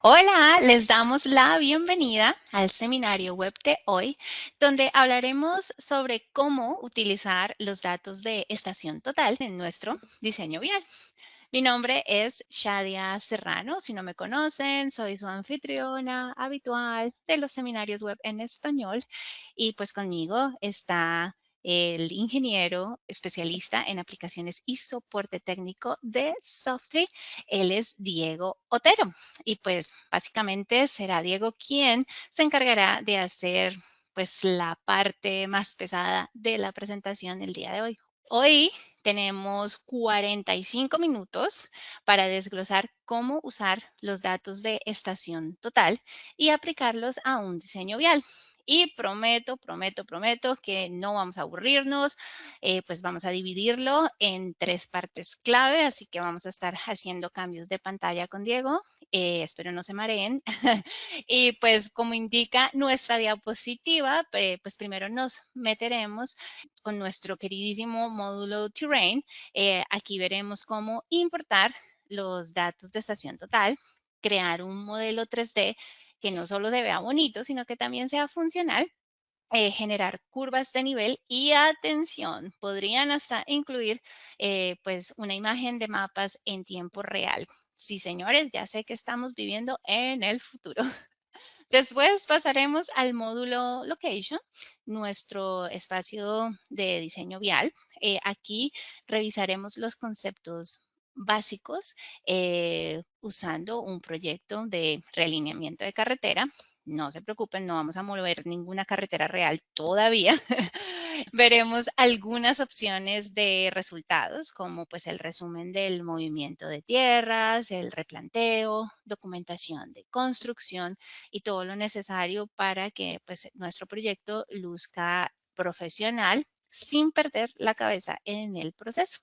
Hola, les damos la bienvenida al seminario web de hoy, donde hablaremos sobre cómo utilizar los datos de estación total en nuestro diseño vial. Mi nombre es Shadia Serrano. Si no me conocen, soy su anfitriona habitual de los seminarios web en español y pues conmigo está el ingeniero especialista en aplicaciones y soporte técnico de Softtree. Él es Diego Otero y pues básicamente será Diego quien se encargará de hacer pues la parte más pesada de la presentación el día de hoy. Hoy tenemos 45 minutos para desglosar cómo usar los datos de estación total y aplicarlos a un diseño vial. Y prometo que no vamos a aburrirnos, pues vamos a dividirlo en tres partes clave, así que vamos a estar haciendo cambios de pantalla con Diego. Espero no se mareen. Y pues como indica nuestra diapositiva, pues primero nos meteremos con nuestro queridísimo módulo Terrain. Aquí veremos cómo importar los datos de estación total, crear un modelo 3D que no solo se vea bonito, sino que también sea funcional, generar curvas de nivel y atención, podrían hasta incluir pues una imagen de mapas en tiempo real. Sí, señores, ya sé que estamos viviendo en el futuro. Después pasaremos al módulo Location, nuestro espacio de diseño vial. Aquí revisaremos los conceptos básicos usando un proyecto de realineamiento de carretera. No se preocupen, no vamos a mover ninguna carretera real todavía. Veremos algunas opciones de resultados, como pues el resumen del movimiento de tierras, el replanteo, documentación de construcción y todo lo necesario para que pues nuestro proyecto luzca profesional sin perder la cabeza en el proceso.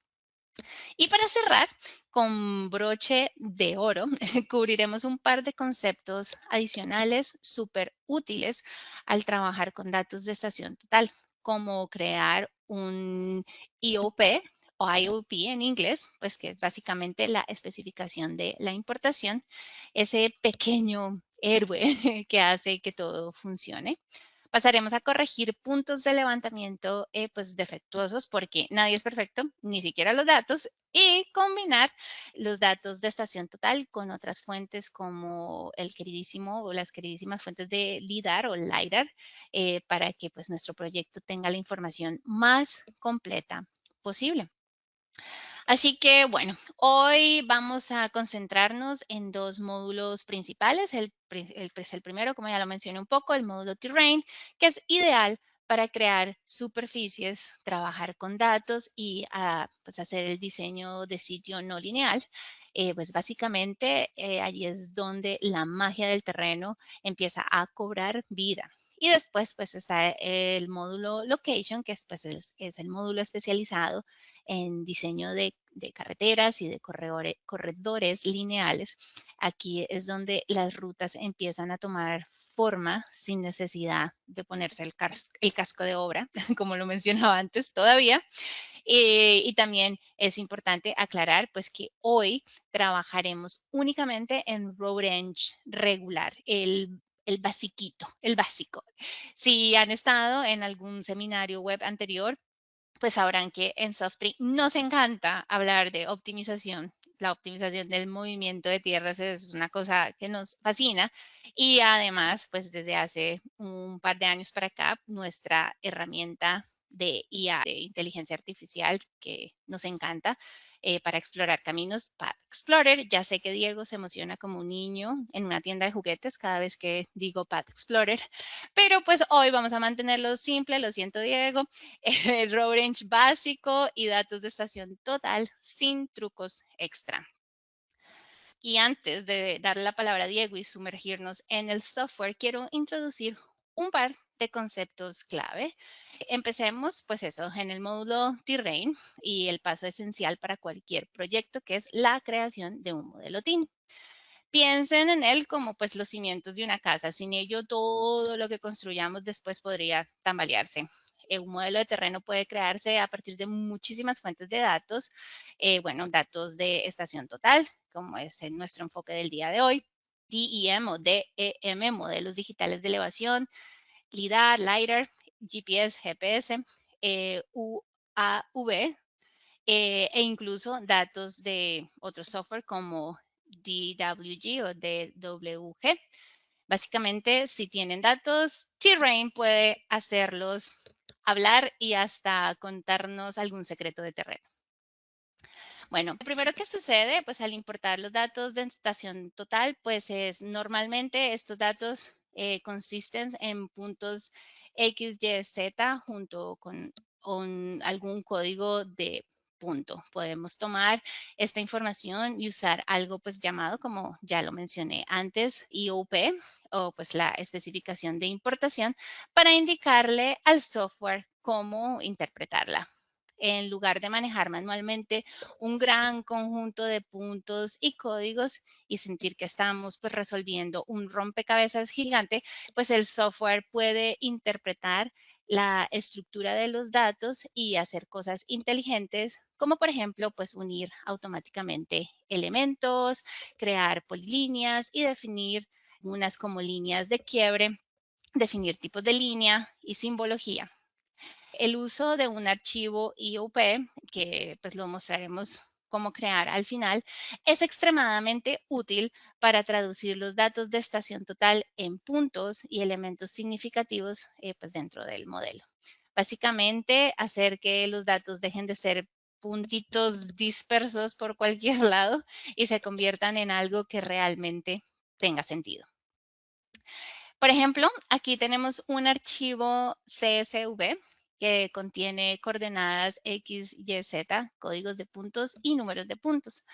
Y para cerrar, con broche de oro, cubriremos un par de conceptos adicionales súper útiles al trabajar con datos de estación total, como crear un IOP o IOP en inglés, pues que es básicamente la especificación de la importación, ese pequeño héroe que hace que todo funcione. Pasaremos a corregir puntos de levantamiento pues defectuosos porque nadie es perfecto, ni siquiera los datos, y combinar los datos de estación total con otras fuentes como el queridísimo o las queridísimas fuentes de LIDAR o LIDAR para que pues nuestro proyecto tenga la información más completa posible. Así que bueno, hoy vamos a concentrarnos en dos módulos principales. Pues el primero, como ya lo mencioné un poco, el módulo Terrain, que es ideal para crear superficies, trabajar con datos y pues hacer el diseño de sitio no lineal. Pues básicamente allí es donde la magia del terreno empieza a cobrar vida. Y después pues está el módulo Location, que pues, es el módulo especializado en diseño de carreteras y de corredores lineales. Aquí es donde las rutas empiezan a tomar forma sin necesidad de ponerse el casco de obra, como lo mencionaba antes todavía. Y también es importante aclarar pues que hoy trabajaremos únicamente en Road Edge regular, el basiquito, el básico. Si han estado en algún seminario web anterior, pues sabrán que en Softree nos encanta hablar de optimización. La optimización del movimiento de tierras es una cosa que nos fascina y además, pues desde hace un par de años para acá, nuestra herramienta de IA, de inteligencia artificial, que nos encanta para explorar caminos, Path Explorer. Ya sé que Diego se emociona como un niño en una tienda de juguetes cada vez que digo Path Explorer, pero pues hoy vamos a mantenerlo simple, lo siento Diego, el road range básico y datos de estación total sin trucos extra. Y antes de darle la palabra a Diego y sumergirnos en el software, quiero introducir un par de conceptos clave. Empecemos, pues eso, en el módulo Terrain y el paso esencial para cualquier proyecto, que es la creación de un modelo TIN. Piensen en él como pues los cimientos de una casa. Sin ello, todo lo que construyamos después podría tambalearse. Un modelo de terreno puede crearse a partir de muchísimas fuentes de datos. Bueno, datos de estación total, como es en nuestro enfoque del día de hoy. DEM o DEM, modelos digitales de elevación, LIDAR, LiDAR, GPS, GPS, UAV, e incluso datos de otro software como DWG o DWG. Básicamente, si tienen datos, Terrain puede hacerlos hablar y hasta contarnos algún secreto de terreno. Bueno, lo primero que sucede, pues al importar los datos de estación total, pues es normalmente estos datos consisten en puntos X, Y, Z junto con algún código de punto. Podemos tomar esta información y usar algo pues llamado, como ya lo mencioné antes, IOP o pues la especificación de importación para indicarle al software cómo interpretarla. En lugar de manejar manualmente un gran conjunto de puntos y códigos y sentir que estamos pues resolviendo un rompecabezas gigante, pues el software puede interpretar la estructura de los datos y hacer cosas inteligentes, como por ejemplo, pues unir automáticamente elementos, crear polilíneas y definir unas como líneas de quiebre, definir tipos de línea y simbología. El uso de un archivo IOP, que pues lo mostraremos cómo crear al final, es extremadamente útil para traducir los datos de estación total en puntos y elementos significativos pues dentro del modelo. Básicamente, hacer que los datos dejen de ser puntitos dispersos por cualquier lado y se conviertan en algo que realmente tenga sentido. Por ejemplo, aquí tenemos un archivo CSV que contiene coordenadas X, Y, Z, códigos de puntos y números de puntos.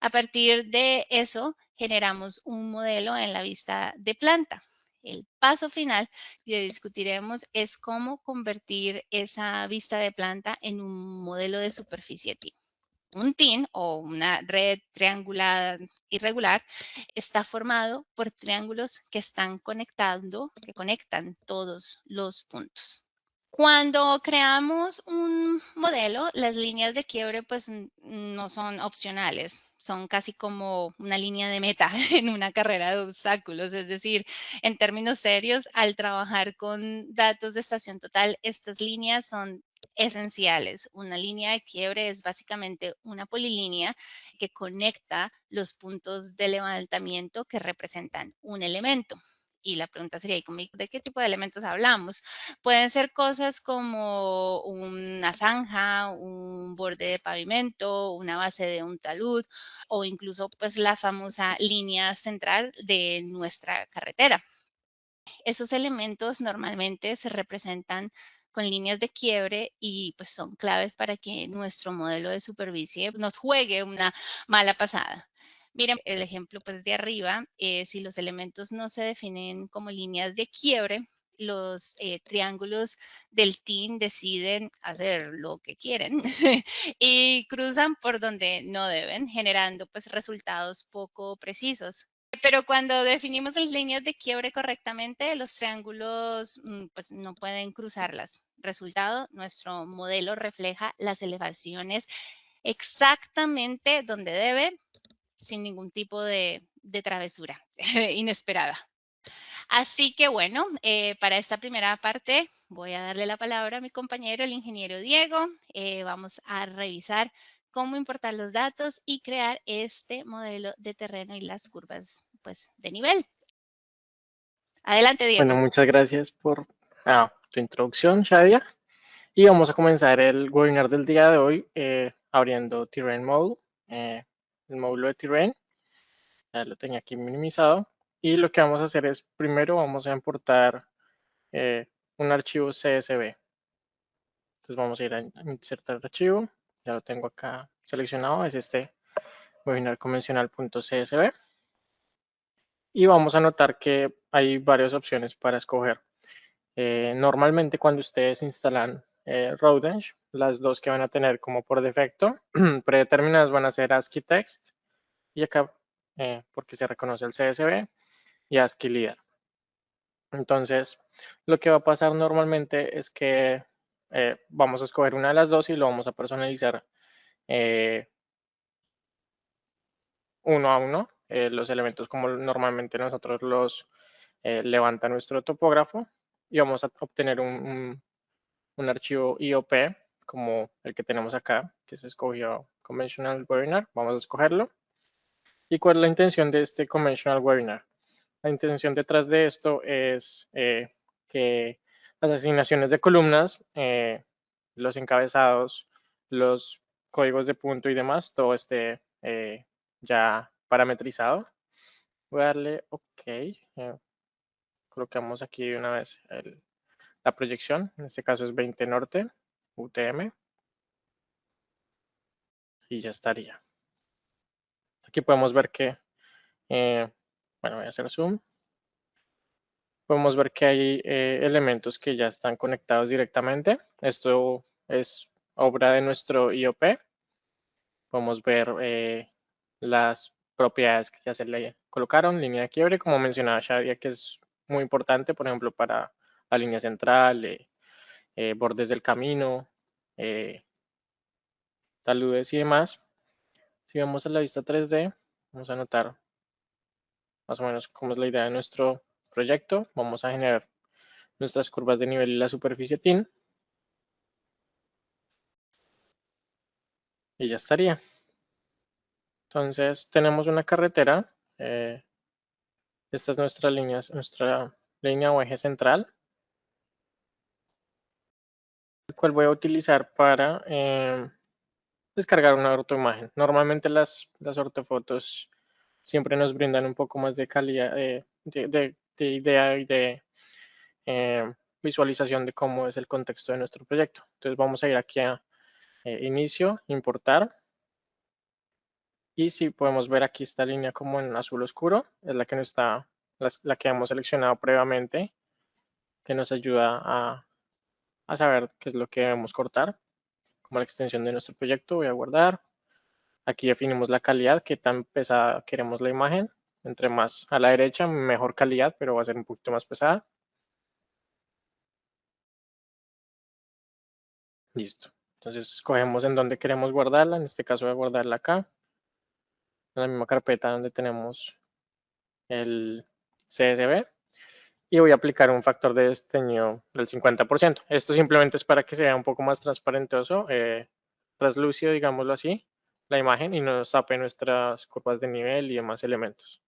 A partir de eso, generamos un modelo en la vista de planta. El paso final que discutiremos es cómo convertir esa vista de planta en un modelo de superficie TIN. Un TIN o una red triangulada irregular está formado por triángulos que están que conectan todos los puntos. Cuando creamos un modelo, las líneas de quiebre pues no son opcionales, son casi como una línea de meta en una carrera de obstáculos, es decir, en términos serios, al trabajar con datos de estación total, estas líneas son esenciales. Una línea de quiebre es básicamente una polilínea que conecta los puntos de levantamiento que representan un elemento. Y la pregunta sería, ¿de qué tipo de elementos hablamos? Pueden ser cosas como una zanja, un borde de pavimento, una base de un talud o incluso pues la famosa línea central de nuestra carretera. Esos elementos normalmente se representan con líneas de quiebre y pues son claves para que nuestro modelo de superficie nos juegue una mala pasada. Miren el ejemplo pues de arriba, si los elementos no se definen como líneas de quiebre, los triángulos del TIN deciden hacer lo que quieren y cruzan por donde no deben, generando pues resultados poco precisos. Pero cuando definimos las líneas de quiebre correctamente, los triángulos pues no pueden cruzarlas. Resultado, nuestro modelo refleja las elevaciones exactamente donde debe, sin ningún tipo de travesura inesperada. Así que bueno, para esta primera parte voy a darle la palabra a mi compañero, el ingeniero Diego. Vamos a revisar cómo importar los datos y crear este modelo de terreno y las curvas pues, de nivel. Adelante, Bueno, Diego. muchas gracias por tu introducción, Shadia. Y vamos a comenzar el webinar del día de hoy abriendo Terrain Mode, el módulo de Terrain. Ya lo tenía aquí minimizado. Y lo que vamos a hacer es, primero vamos a importar un archivo CSV. Entonces vamos a ir a insertar archivo. Ya lo tengo acá seleccionado, es este webinar convencional.csv. Y vamos a notar que hay varias opciones para escoger. Normalmente cuando ustedes instalan Rodensch, las dos que van a tener como por defecto predeterminadas van a ser ASCII Text y acá, porque se reconoce el CSV, y ASCII LIDAR. Entonces, lo que va a pasar normalmente es que vamos a escoger una de las dos y lo vamos a personalizar uno a uno. los elementos como normalmente nosotros los levanta nuestro topógrafo y vamos a obtener un archivo IOP como el que tenemos acá, que se escogió Conventional Webinar. Vamos a escogerlo. ¿Y cuál es la intención de este Conventional Webinar? La intención detrás de esto es que las asignaciones de columnas, los encabezados, los códigos de punto y demás, todo esté ya parametrizado. Voy a darle OK. Colocamos aquí de una vez la proyección. En este caso es 20 norte, UTM. Y ya estaría. Aquí podemos ver que, bueno, voy a hacer zoom. Podemos ver que hay elementos que ya están conectados directamente. Esto es obra de nuestro IOP. Podemos ver las propiedades que ya se le colocaron, línea de quiebre, como mencionaba Shadia, que es muy importante, por ejemplo, para la línea central, bordes del camino, taludes y demás. Si vamos a la vista 3D, vamos a notar más o menos cómo es la idea de nuestro proyecto. Vamos a generar nuestras curvas de nivel y la superficie TIN. Y ya estaría. Entonces tenemos una carretera. Esta es nuestra línea o eje central, el cual voy a utilizar para descargar una ortoimagen. Normalmente las ortofotos siempre nos brindan un poco más de calidad, de idea y de visualización de cómo es el contexto de nuestro proyecto. Entonces vamos a ir aquí a inicio, importar. Y si podemos ver aquí esta línea como en azul oscuro, es la que no está, la que hemos seleccionado previamente, que nos ayuda a saber qué es lo que debemos cortar, como la extensión de nuestro proyecto. Voy a guardar. Aquí definimos la calidad, qué tan pesada queremos la imagen. Entre más a la derecha, mejor calidad, pero va a ser un poquito más pesada. Listo. Entonces escogemos en dónde queremos guardarla. En este caso voy a guardarla acá, en la misma carpeta donde tenemos el CSV. Y voy a aplicar un factor de desteño del 50%. Esto simplemente es para que sea un poco más transparentoso, translúcido, digámoslo así, la imagen y no nos tape nuestras curvas de nivel y demás elementos.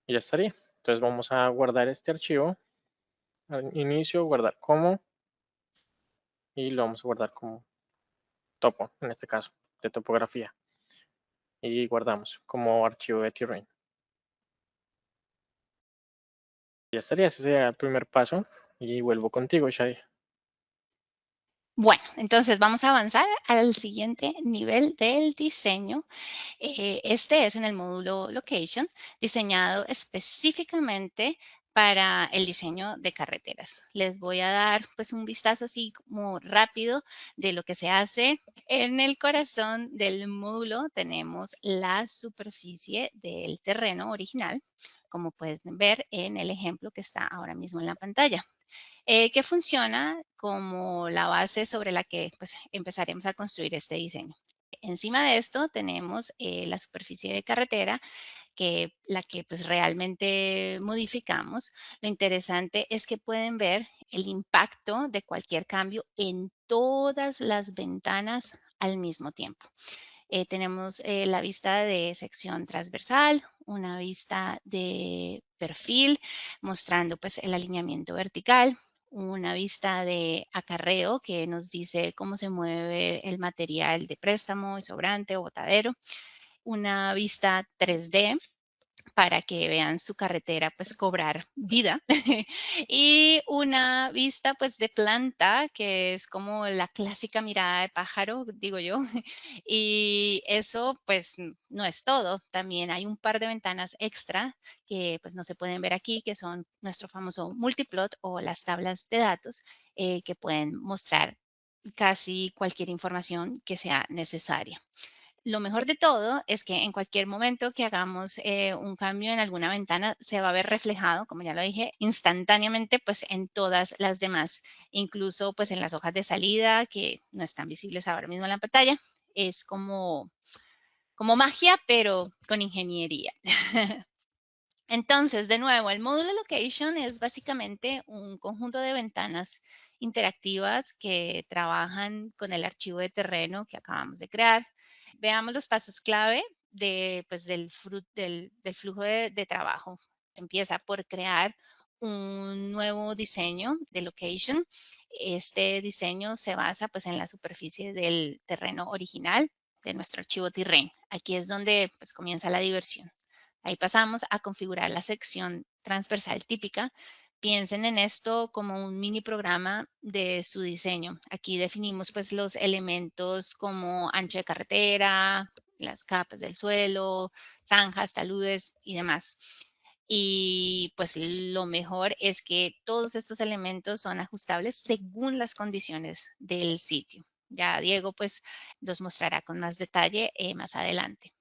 Y ya estaría. Entonces vamos a guardar este archivo. Al inicio, guardar como. Y lo vamos a guardar como topo, en este caso, de topografía. Y guardamos como archivo de terrain. Ya estaría, ese sería el primer paso. Y vuelvo contigo, Shai. Bueno, entonces vamos a avanzar al siguiente nivel del diseño. Este es en el módulo Location, diseñado específicamente para el diseño de carreteras. Les voy a dar pues un vistazo así como rápido de lo que se hace. En el corazón del módulo tenemos la superficie del terreno original, como pueden ver en el ejemplo que está ahora mismo en la pantalla. Que funciona como la base sobre la que pues, empezaremos a construir este diseño. Encima de esto tenemos la superficie de carretera, que la que pues realmente modificamos. Lo interesante es que pueden ver el impacto de cualquier cambio en todas las ventanas al mismo tiempo. Tenemos la vista de sección transversal, una vista de perfil mostrando pues el alineamiento vertical, una vista de acarreo que nos dice cómo se mueve el material de préstamo y sobrante o botadero, una vista 3D para que vean su carretera pues cobrar vida y una vista pues de planta que es como la clásica mirada de pájaro, digo yo, y eso pues no es todo, también hay un par de ventanas extra que pues no se pueden ver aquí, que son nuestro famoso multiplot o las tablas de datos que pueden mostrar casi cualquier información que sea necesaria. Lo mejor de todo es que en cualquier momento que hagamos un cambio en alguna ventana, se va a ver reflejado, como ya lo dije, instantáneamente, pues en todas las demás, incluso pues en las hojas de salida que no están visibles ahora mismo en la pantalla. Es como como magia, pero con ingeniería. Entonces, de nuevo, el módulo location es básicamente un conjunto de ventanas interactivas que trabajan con el archivo de terreno que acabamos de crear. Veamos los pasos clave pues, del flujo de trabajo. Empieza por crear un nuevo diseño de location. Este diseño se basa pues, en la superficie del terreno original de nuestro archivo Terrain. Aquí es donde pues, comienza la diversión. Ahí pasamos a configurar la sección transversal típica. Piensen en esto como un mini programa de su diseño. Aquí definimos pues los elementos como ancho de carretera, las capas del suelo, zanjas, taludes y demás. Y pues lo mejor es que todos estos elementos son ajustables según las condiciones del sitio. Ya Diego pues los mostrará con más detalle más adelante.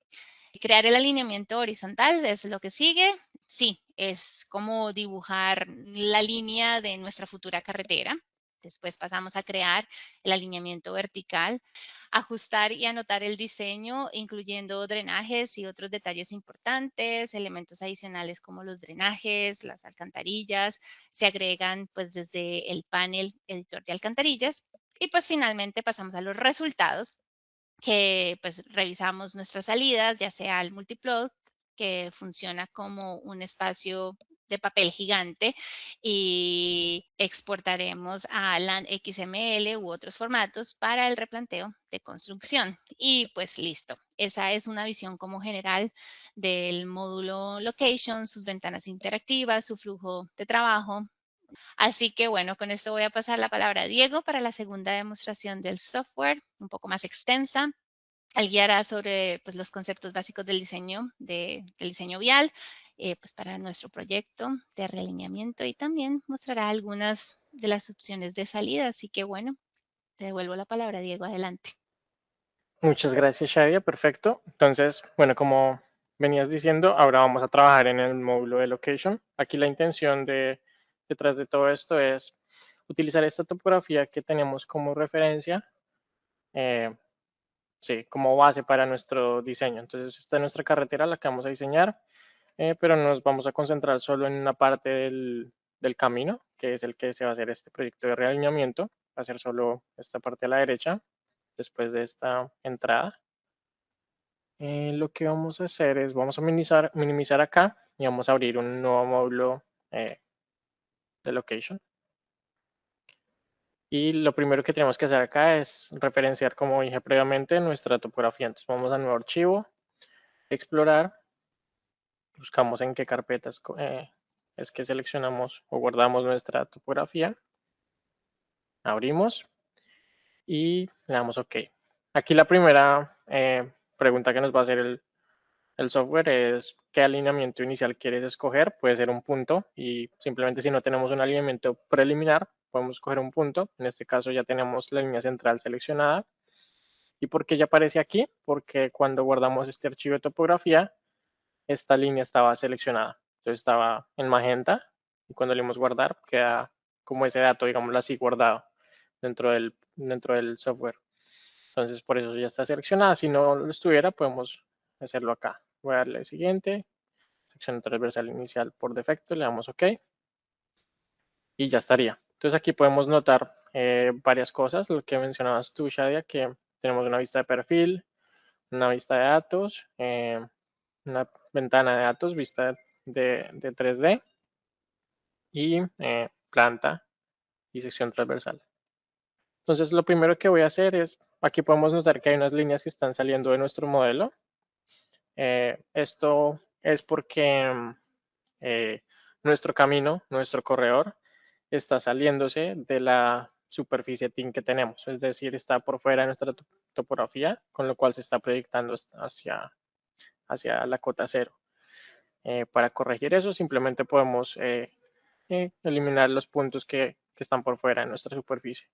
Crear el alineamiento horizontal es lo que sigue. Sí, es como dibujar la línea de nuestra futura carretera. Después pasamos a crear el alineamiento vertical, ajustar y anotar el diseño, incluyendo drenajes y otros detalles importantes, elementos adicionales como los drenajes, las alcantarillas, se agregan pues desde el panel editor de alcantarillas. Y pues finalmente pasamos a los resultados, que pues revisamos nuestras salidas, ya sea el multiplot, que funciona como un espacio de papel gigante, y exportaremos a LAN XML u otros formatos para el replanteo de construcción. Y pues listo, esa es una visión como general del módulo Location, sus ventanas interactivas, su flujo de trabajo. Así que bueno, con esto voy a pasar la palabra a Diego para la segunda demostración del software, un poco más extensa. Él guiará sobre pues, los conceptos básicos del diseño, del diseño vial, pues, para nuestro proyecto de realineamiento, y también mostrará algunas de las opciones de salida. Así que bueno, te devuelvo la palabra, Diego, adelante. Muchas gracias, Shadia. Perfecto. Entonces, bueno, como venías diciendo, ahora vamos a trabajar en el módulo de location. Aquí la intención detrás de todo esto es utilizar esta topografía que tenemos como referencia, eh, sí, como base para nuestro diseño. Entonces, esta es nuestra carretera, la que vamos a diseñar, pero nos vamos a concentrar solo en una parte del camino, que es el que se va a hacer este proyecto de realineamiento. Va a ser solo esta parte a la derecha, después de esta entrada. Lo que vamos a hacer es, vamos a minimizar acá y vamos a abrir un nuevo módulo de location. Y lo primero que tenemos que hacer acá es referenciar, como dije previamente, nuestra topografía. Entonces vamos a nuevo archivo, explorar, buscamos en qué carpetas es que seleccionamos o guardamos nuestra topografía, abrimos y le damos OK. Aquí la primera pregunta que nos va a hacer el software es qué alineamiento inicial quieres escoger. Puede ser un punto y simplemente, si no tenemos un alineamiento preliminar, podemos escoger un punto. En este caso ya tenemos la línea central seleccionada. ¿Y por qué ya aparece aquí? Porque cuando guardamos este archivo de topografía, esta línea estaba seleccionada. Entonces estaba en magenta, y cuando le dimos guardar, queda como ese dato, digámoslo así, guardado dentro del software. Entonces por eso ya está seleccionada. Si no lo estuviera, podemos hacerlo acá. Voy a darle siguiente, sección transversal inicial por defecto, le damos OK y ya estaría. Entonces aquí podemos notar varias cosas, lo que mencionabas tú, Shadia, que tenemos una vista de perfil, una vista de datos, una ventana de datos, vista de 3D y planta y sección transversal. Entonces lo primero que voy a hacer es, aquí podemos notar que hay unas líneas que están saliendo de nuestro modelo. Esto es porque nuestro camino, nuestro corredor, está saliéndose de la superficie TIN que tenemos, es decir, está por fuera de nuestra topografía, con lo cual se está proyectando hacia la cota cero. Para corregir eso, simplemente podemos eliminar los puntos que están por fuera de nuestra superficie.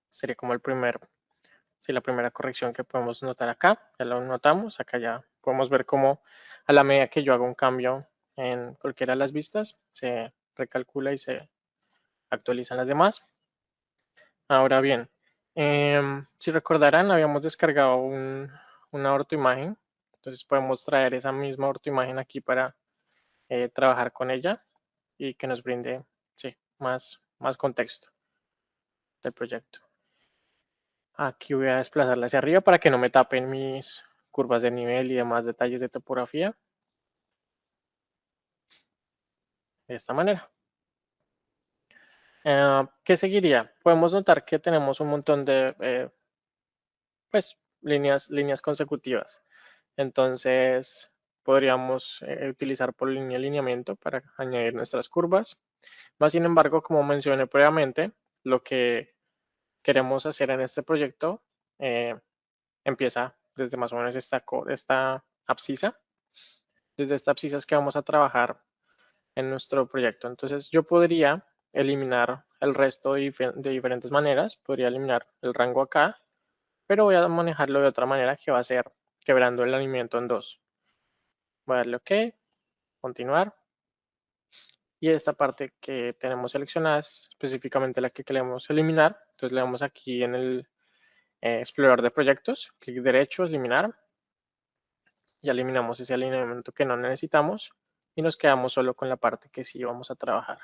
Sería como la primera corrección que podemos notar acá. Ya lo notamos, acá ya podemos ver cómo a la medida que yo hago un cambio en cualquiera de las vistas, se recalcula y se actualizan las demás. Ahora bien, Si recordarán, habíamos descargado una ortoimagen, entonces podemos traer esa misma ortoimagen aquí para trabajar con ella y que nos brinde, sí, más contexto del proyecto. Aquí voy a desplazarla hacia arriba para que no me tapen mis curvas de nivel y demás detalles de topografía. De esta manera. ¿Qué seguiría? Podemos notar que tenemos un montón de pues, líneas consecutivas. Entonces, podríamos utilizar polilínea alineamiento para añadir nuestras curvas. Más sin embargo, como mencioné previamente, lo que queremos hacer en este proyecto empieza desde más o menos esta abscisa. Desde esta abscisa es que vamos a trabajar en nuestro proyecto. Entonces, yo podría eliminar el resto de diferentes maneras. Podría eliminar el rango acá, pero voy a manejarlo de otra manera que va a ser quebrando el alineamiento en dos. Voy a darle OK, continuar. Y esta parte que tenemos seleccionada es específicamente la que queremos eliminar. Entonces le damos aquí en el explorador de proyectos, clic derecho, eliminar. Ya eliminamos ese alineamiento que no necesitamos y nos quedamos solo con la parte que sí vamos a trabajar.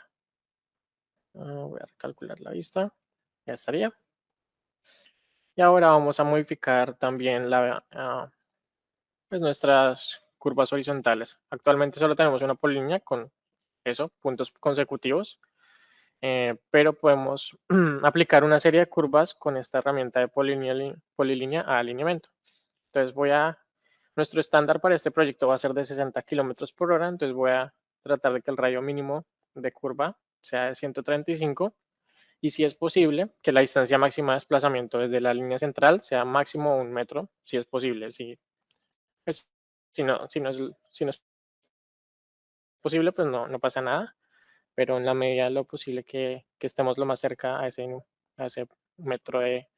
Voy a recalcular la vista. Ya estaría. Y ahora vamos a modificar también pues nuestras curvas horizontales. Actualmente solo tenemos una polilínea con eso, puntos consecutivos, pero podemos aplicar una serie de curvas con esta herramienta de polilínea a alineamiento. Entonces nuestro estándar para este proyecto va a ser de 60 kilómetros por hora, entonces voy a tratar de que el radio mínimo de curva sea de 135 y si es posible que la distancia máxima de desplazamiento desde la línea central sea máximo 1 metro, si es posible. Pues, si no es posible, pues no pasa nada, pero en la medida de lo posible que estemos lo más cerca a ese metro de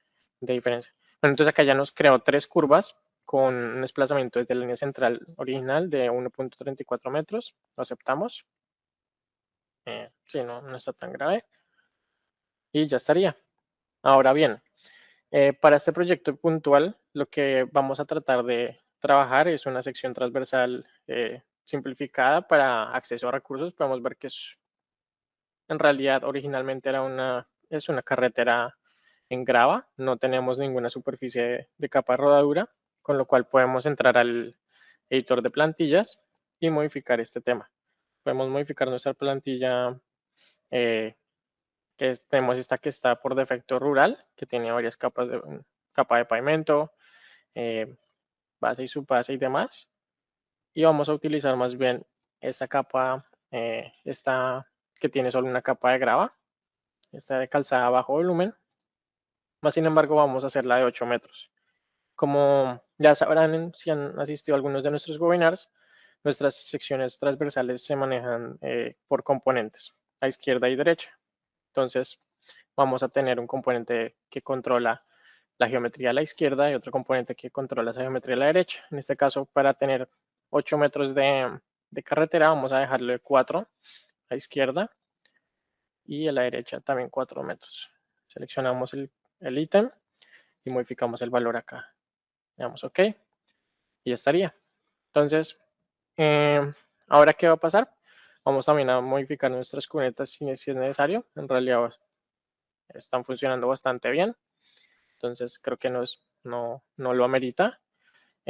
diferencia. Bueno, entonces acá ya nos creó 3 curvas con un desplazamiento desde la línea central original de 1.34 metros. Lo aceptamos. Sí, no está tan grave. Y ya estaría. Ahora bien, para este proyecto puntual, lo que vamos a tratar de trabajar es una sección transversal simplificada para acceso a recursos. Podemos ver que en realidad originalmente es una carretera en grava, no tenemos ninguna superficie de capa de rodadura, con lo cual podemos entrar al editor de plantillas y modificar este tema. Podemos modificar nuestra plantilla tenemos esta que está por defecto rural, que tiene varias capas capa de pavimento, base y subbase y demás. Y vamos a utilizar más bien esta capa, esta que tiene solo una capa de grava, esta de calzada bajo volumen. Más sin embargo, vamos a hacerla de 8 metros. Como ya sabrán si han asistido a algunos de nuestros webinars, nuestras secciones transversales se manejan por componentes, a izquierda y derecha. Entonces, vamos a tener un componente que controla la geometría a la izquierda y otro componente que controla esa geometría a la derecha. En este caso, para tener 8 metros de carretera, vamos a dejarlo de 4 a la izquierda y a la derecha también 4 metros. Seleccionamos el ítem y modificamos el valor acá. Le damos OK y ya estaría. Entonces, ahora, ¿qué va a pasar? Vamos también a modificar nuestras cunetas si es necesario. En realidad están funcionando bastante bien. Entonces creo que no lo amerita.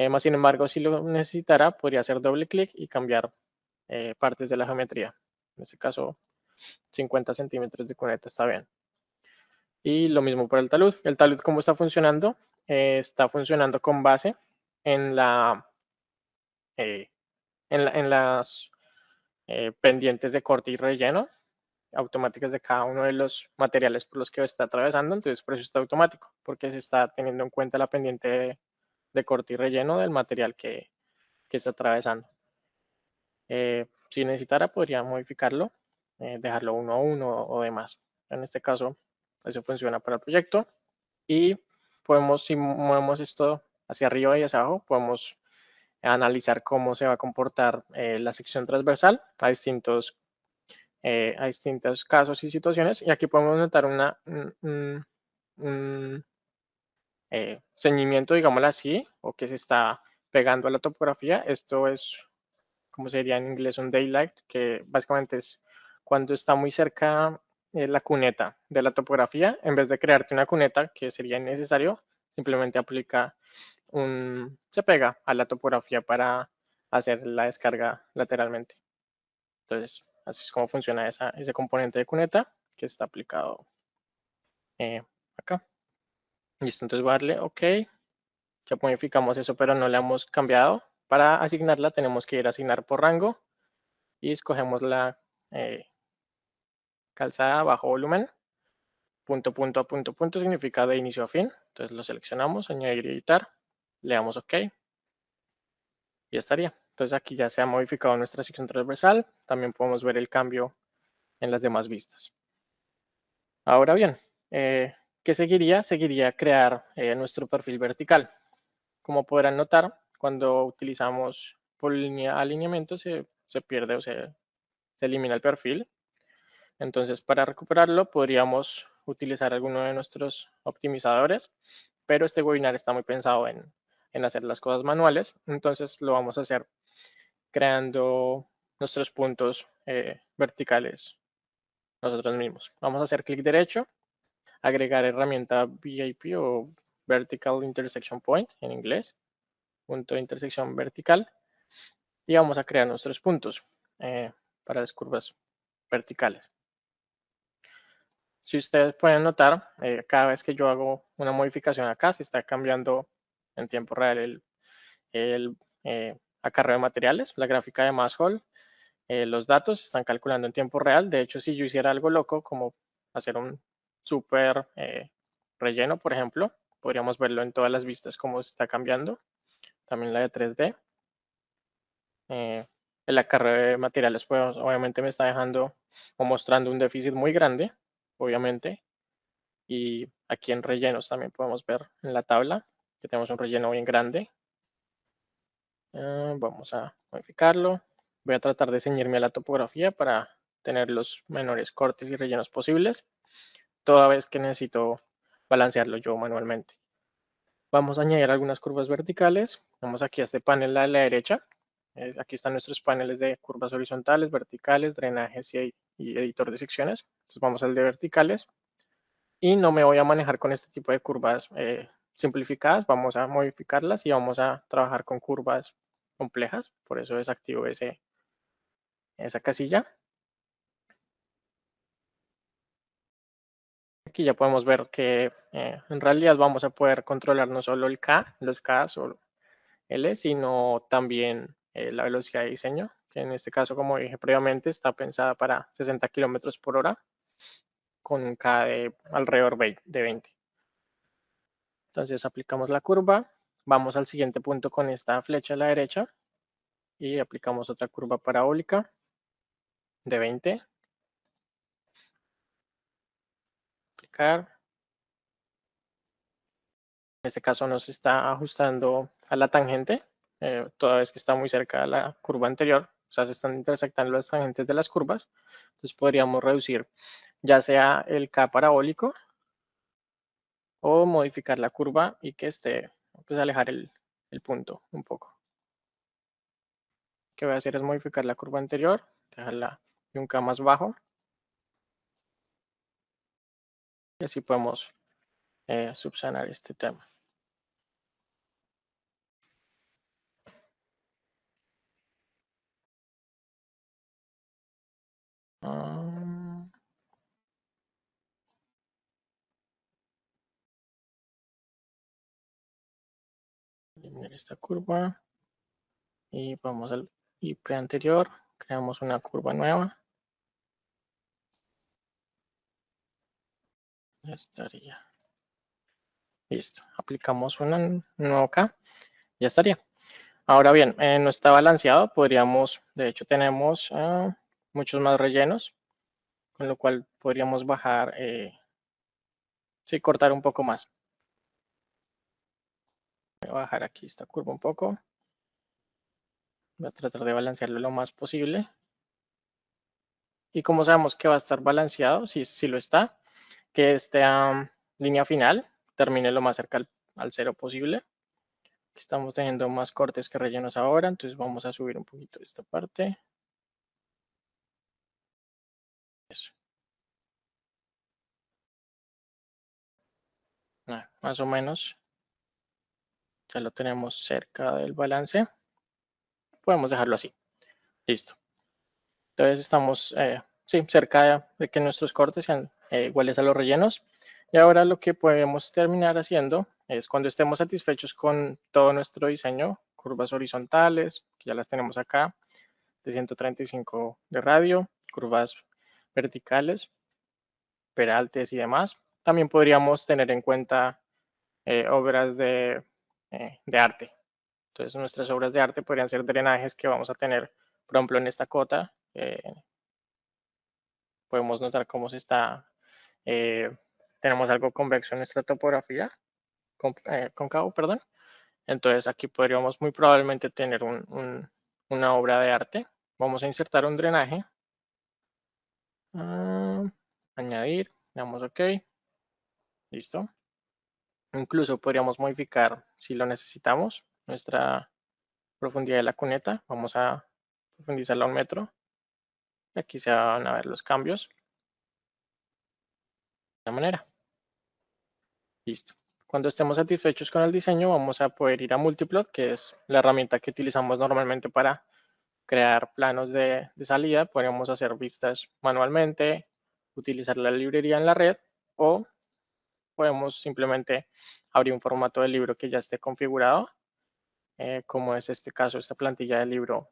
Más sin embargo, si lo necesitara, podría hacer doble clic y cambiar partes de la geometría. En este caso, 50 centímetros de cuneta está bien. Y lo mismo para el talud. El talud, ¿cómo está funcionando? Está funcionando con base en las pendientes de corte y relleno automáticas de cada uno de los materiales por los que está atravesando. Entonces, por eso está automático, porque se está teniendo en cuenta la pendiente de corte y relleno del material que está atravesando. Si necesitara, podría modificarlo, dejarlo 1 a 1 o demás. En este caso, eso funciona para el proyecto. Y si movemos esto hacia arriba y hacia abajo, podemos analizar cómo se va a comportar la sección transversal a distintos casos y situaciones. Y aquí podemos notar ceñimiento, digámoslo así, o que se está pegando a la topografía. Esto es, como sería en inglés, un daylight, que básicamente es cuando está muy cerca la cuneta de la topografía. En vez de crearte una cuneta, que sería innecesario, simplemente aplica se pega a la topografía para hacer la descarga lateralmente. Entonces, así es como funciona ese componente de cuneta que está aplicado acá. Listo, entonces voy a darle OK. Ya modificamos eso, pero no le hemos cambiado. Para asignarla tenemos que ir a asignar por rango y escogemos la calzada bajo volumen. Punto, punto a punto, punto significa de inicio a fin. Entonces lo seleccionamos, añadir y editar. Le damos OK. Y ya estaría. Entonces aquí ya se ha modificado nuestra sección transversal. También podemos ver el cambio en las demás vistas. Ahora bien, ¿qué seguiría? Seguiría crear nuestro perfil vertical. Como podrán notar, cuando utilizamos alineamiento se pierde o se elimina el perfil. Entonces, para recuperarlo, podríamos utilizar alguno de nuestros optimizadores, pero este webinar está muy pensado en hacer las cosas manuales. Entonces, lo vamos a hacer creando nuestros puntos verticales nosotros mismos. Vamos a hacer clic derecho, agregar herramienta VIP o Vertical Intersection Point en inglés, punto de intersección vertical, y vamos a crear nuestros puntos para las curvas verticales. Si ustedes pueden notar, cada vez que yo hago una modificación acá, se está cambiando en tiempo real el acarreo de materiales, la gráfica de mass hall, los datos se están calculando en tiempo real. De hecho, si yo hiciera algo loco, como hacer un súper relleno, por ejemplo, podríamos verlo en todas las vistas cómo se está cambiando. También la de 3D. El acarreo de materiales, pues obviamente me está dejando o mostrando un déficit muy grande, obviamente. Y aquí en rellenos también podemos ver en la tabla que tenemos un relleno bien grande. Vamos a modificarlo. Voy a tratar de ceñirme a la topografía para tener los menores cortes y rellenos posibles, toda vez que necesito balancearlo yo manualmente. Vamos a añadir algunas curvas verticales. Vamos aquí a este panel a la derecha. Aquí están nuestros paneles de curvas horizontales, verticales, drenajes y editor de secciones. Entonces vamos al de verticales. Y no me voy a manejar con este tipo de curvas simplificadas. Vamos a modificarlas y vamos a trabajar con curvas complejas. Por eso desactivo esa casilla. Aquí ya podemos ver que en realidad vamos a poder controlar no solo el K, los K o L, sino también la velocidad de diseño, que en este caso, como dije previamente, está pensada para 60 kilómetros por hora con un K de alrededor de 20. Entonces aplicamos la curva, vamos al siguiente punto con esta flecha a la derecha y aplicamos otra curva parabólica de 20. Aplicar. En este caso nos está ajustando a la tangente, toda vez que está muy cerca de la curva anterior, o sea, se están intersectando las tangentes de las curvas. Entonces podríamos reducir ya sea el K parabólico o modificar la curva y que esté, pues alejar el punto un poco. Lo que voy a hacer es modificar la curva anterior, dejarla de un K más bajo. Y así podemos subsanar este tema. Eliminar esta curva y vamos al IP anterior, creamos una curva nueva. Ya estaría. Listo, aplicamos un nuevo K, ya estaría. Ahora bien, no está balanceado, podríamos, de hecho tenemos muchos más rellenos, con lo cual podríamos bajar, sí, cortar un poco más. Voy a bajar aquí esta curva un poco. Voy a tratar de balancearlo lo más posible. Y como sabemos que va a estar balanceado, si lo está, que esta línea final termine lo más cerca al 0 posible. Estamos teniendo más cortes que rellenos ahora, entonces vamos a subir un poquito esta parte. Eso. Más o menos ya lo tenemos cerca del balance. Podemos dejarlo así. Listo. Entonces estamos cerca de que nuestros cortes sean iguales a los rellenos. Y ahora lo que podemos terminar haciendo es cuando estemos satisfechos con todo nuestro diseño, curvas horizontales, que ya las tenemos acá, de 135 de radio, curvas verticales, peraltes y demás. También podríamos tener en cuenta obras de arte. Entonces nuestras obras de arte podrían ser drenajes que vamos a tener, por ejemplo, en esta cota. Podemos notar cómo se está, tenemos algo convexo en nuestra topografía, cóncavo, perdón. Entonces aquí podríamos muy probablemente tener una obra de arte. Vamos a insertar un drenaje. Añadir, damos OK. Listo. Incluso podríamos modificar, si lo necesitamos, nuestra profundidad de la cuneta. Vamos a profundizarla a 1 metro. Aquí se van a ver los cambios. De esta manera. Listo. Cuando estemos satisfechos con el diseño, vamos a poder ir a Multiplot, que es la herramienta que utilizamos normalmente para crear planos de salida. Podríamos hacer vistas manualmente, utilizar la librería en la red o podemos simplemente abrir un formato de libro que ya esté configurado, como es este caso, esta plantilla de libro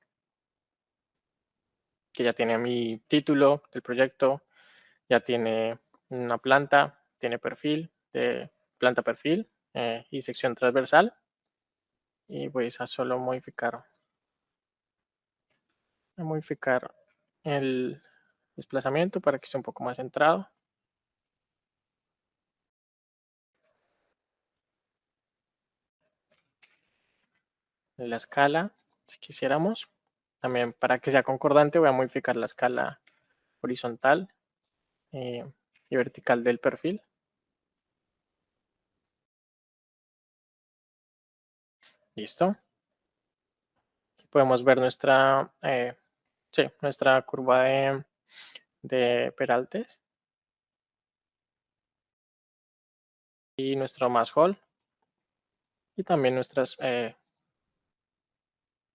que ya tiene mi título del proyecto, ya tiene una planta, tiene perfil, de planta perfil y sección transversal. Y voy a solo modificar el desplazamiento para que sea un poco más centrado. La escala, si quisiéramos. También para que sea concordante voy a modificar la escala horizontal y vertical del perfil. Listo. Aquí podemos ver nuestra curva de peraltes y nuestro mass hall y también nuestras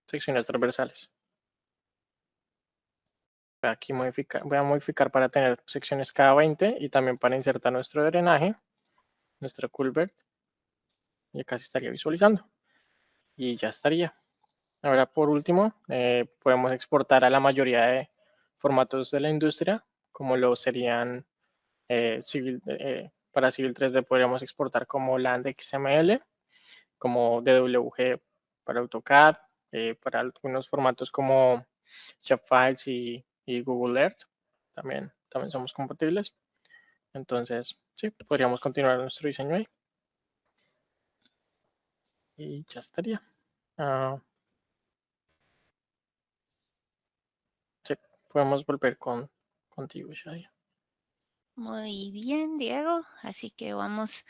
secciones transversales. Aquí voy a modificar para tener secciones cada 20 y también para insertar nuestro drenaje, nuestro culvert. Ya casi estaría visualizando y ya estaría. Ahora por último podemos exportar a la mayoría de formatos de la industria, como lo serían para Civil 3D podríamos exportar como Land XML, como DWG para AutoCAD, para algunos formatos como Shapefiles y Google Earth, también somos compatibles. Entonces, sí, podríamos continuar nuestro diseño ahí. Y ya estaría. Sí, podemos volver contigo, Shadia. Muy bien, Diego. Así que vamos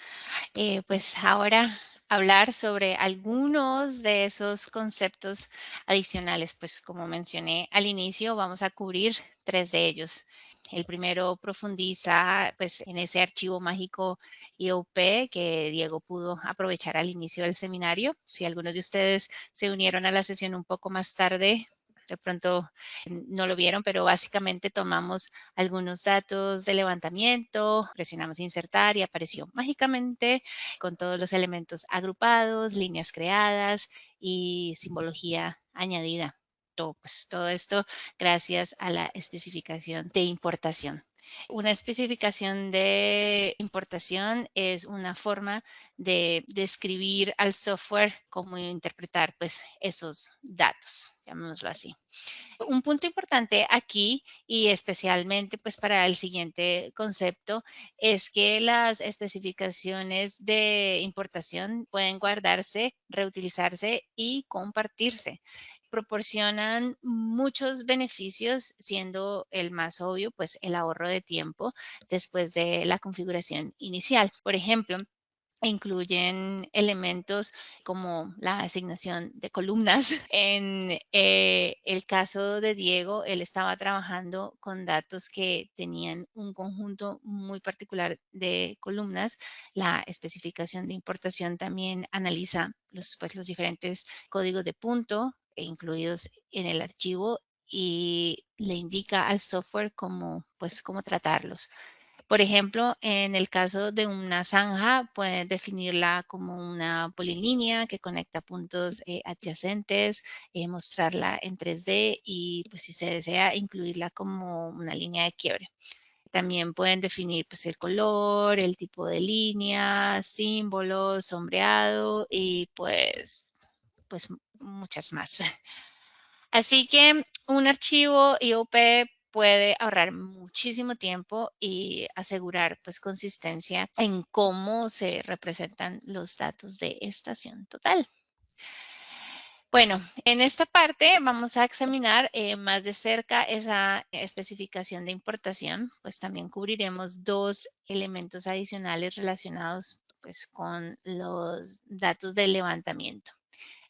pues ahora hablar sobre algunos de esos conceptos adicionales. Pues como mencioné al inicio, vamos a cubrir 3 de ellos. El primero profundiza pues en ese archivo mágico IOP que Diego pudo aprovechar al inicio del seminario. Si algunos de ustedes se unieron a la sesión un poco más tarde, de pronto no lo vieron, pero básicamente tomamos algunos datos de levantamiento, presionamos insertar y apareció mágicamente con todos los elementos agrupados, líneas creadas y simbología añadida. Todo esto gracias a la especificación de importación. Una especificación de importación es una forma de describir al software cómo interpretar pues, esos datos, llamémoslo así. Un punto importante aquí y especialmente pues para el siguiente concepto es que las especificaciones de importación pueden guardarse, reutilizarse y compartirse. Proporcionan muchos beneficios, siendo el más obvio pues el ahorro de tiempo después de la configuración inicial. Por ejemplo, incluyen elementos como la asignación de columnas. En el caso de Diego, él estaba trabajando con datos que tenían un conjunto muy particular de columnas. La especificación de importación también analiza los diferentes códigos de punto incluidos en el archivo y le indica al software cómo tratarlos. Por ejemplo, en el caso de una zanja, pueden definirla como una polilínea que conecta puntos adyacentes, mostrarla en 3D y, pues, si se desea, incluirla como una línea de quiebre. También pueden definir, pues, el color, el tipo de línea, símbolos, sombreado y, pues muchas más. Así que un archivo IOP puede ahorrar muchísimo tiempo y asegurar pues consistencia en cómo se representan los datos de estación total. Bueno, en esta parte vamos a examinar más de cerca esa especificación de importación, pues también cubriremos dos elementos adicionales relacionados pues con los datos de levantamiento.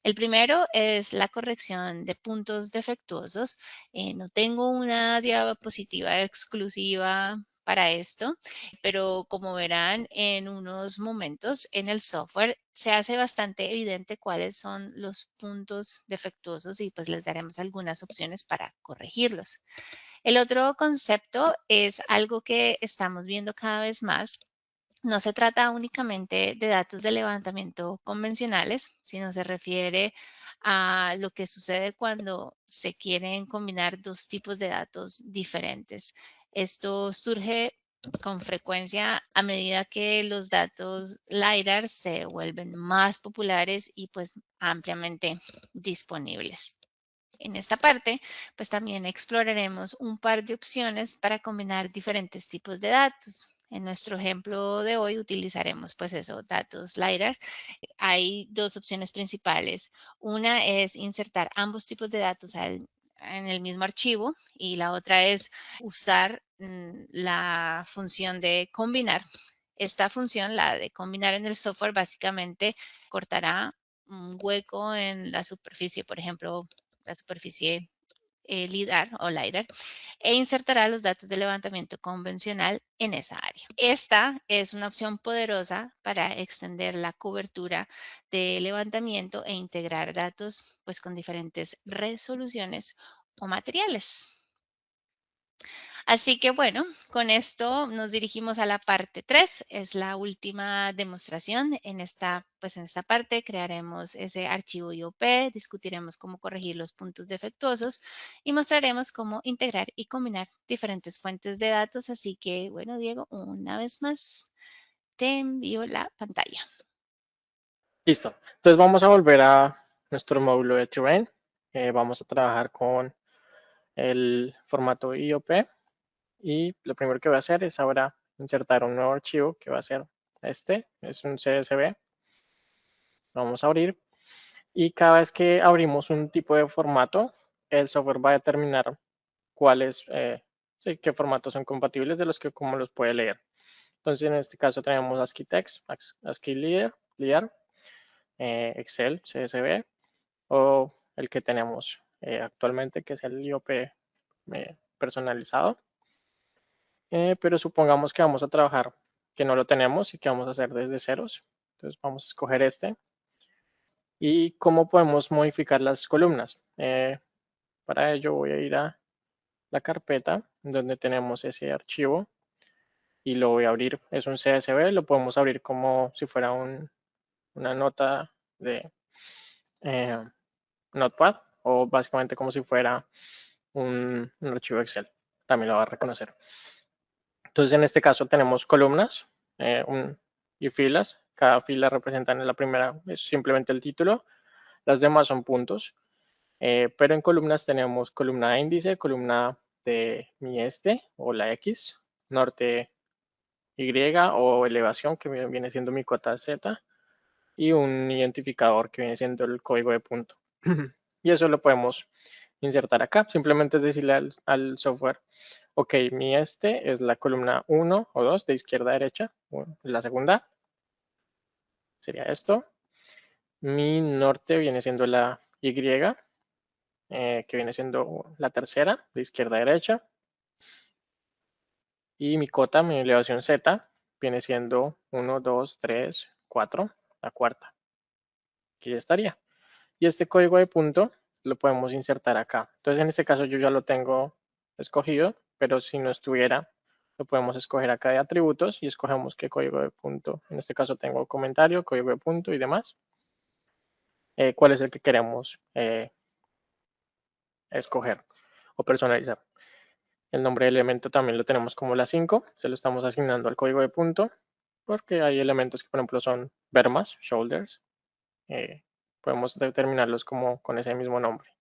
El primero es la corrección de puntos defectuosos. No tengo una diapositiva exclusiva para esto, pero como verán en unos momentos en el software se hace bastante evidente cuáles son los puntos defectuosos y pues les daremos algunas opciones para corregirlos. El otro concepto es algo que estamos viendo cada vez más. No se trata únicamente de datos de levantamiento convencionales, sino se refiere a lo que sucede cuando se quieren combinar dos tipos de datos diferentes. Esto surge con frecuencia a medida que los datos LiDAR se vuelven más populares y pues ampliamente disponibles. En esta parte, pues también exploraremos un par de opciones para combinar diferentes tipos de datos. En nuestro ejemplo de hoy utilizaremos pues eso, datos LiDAR. Hay dos opciones principales. Una es insertar ambos tipos de datos en el mismo archivo y la otra es usar la función de combinar. Esta función, la de combinar en el software, básicamente cortará un hueco en la superficie, por ejemplo, la superficie LIDAR o LiDAR e insertará los datos de levantamiento convencional en esa área. Esta es una opción poderosa para extender la cobertura de levantamiento e integrar datos pues con diferentes resoluciones o materiales. Así que bueno, con esto nos dirigimos a la parte 3, es la última demostración. En esta parte crearemos ese archivo IOP, discutiremos cómo corregir los puntos defectuosos y mostraremos cómo integrar y combinar diferentes fuentes de datos. Así que bueno, Diego, una vez más te envío la pantalla. Listo. Entonces vamos a volver a nuestro módulo de Terrain. Vamos a trabajar con el formato IOP y lo primero que voy a hacer es ahora insertar un nuevo archivo que va a ser este, es un CSV. Lo vamos a abrir y cada vez que abrimos un tipo de formato, el software va a determinar cuáles, sí, qué formatos son compatibles de los que cómo los puede leer. Entonces en este caso tenemos ASCII Text, ASCII LIDAR, Excel, CSV o el que tenemos actualmente que es el IOP personalizado. Pero supongamos que vamos a trabajar que no lo tenemos y que vamos a hacer desde ceros. Entonces vamos a escoger este. ¿Y cómo podemos modificar las columnas? Para ello voy a ir a la carpeta donde tenemos ese archivo y lo voy a abrir. Es un CSV, lo podemos abrir como si fuera una nota de eh, Notepad o básicamente como si fuera un archivo Excel. También lo va a reconocer. Entonces en este caso tenemos columnas y filas. Cada fila representa en la primera es simplemente el título. Las demás son puntos. Pero en columnas tenemos columna de índice, columna de mi este o la X, norte Y o elevación que viene siendo mi cota Z y un identificador que viene siendo el código de punto. Y eso lo podemos insertar acá. Simplemente es decirle al software, ok, mi este es la columna 1 o 2 de izquierda a derecha, la segunda. sería esto. Mi norte viene siendo la Y, que viene siendo la tercera, de izquierda a derecha. Y mi cota, mi elevación Z, viene siendo 1, 2, 3, 4, la cuarta. Aquí ya estaría. Y este código de punto lo podemos insertar acá. Entonces en este caso yo ya lo tengo escogido, pero si no estuviera, lo podemos escoger acá de atributos y escogemos qué código de punto. En este caso tengo comentario, código de punto y demás. ¿Cuál es el que queremos escoger o personalizar? El nombre del elemento también lo tenemos como la 5, se lo estamos asignando al código de punto, porque hay elementos que por ejemplo son bermas, shoulders, podemos determinarlos como con ese mismo nombre.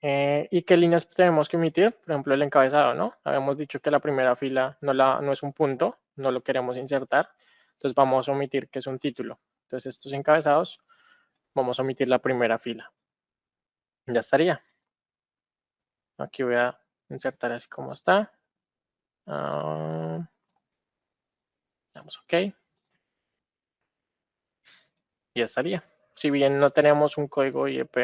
¿Y qué líneas tenemos que emitir? Por ejemplo, el encabezado, ¿no? Habíamos dicho que la primera fila no es un punto, no lo queremos insertar, entonces vamos a omitir que es un título. Entonces estos encabezados, vamos a omitir la primera fila. Ya estaría. Aquí voy a insertar así como está. Damos OK. Y ya estaría. Si bien no tenemos un código IOP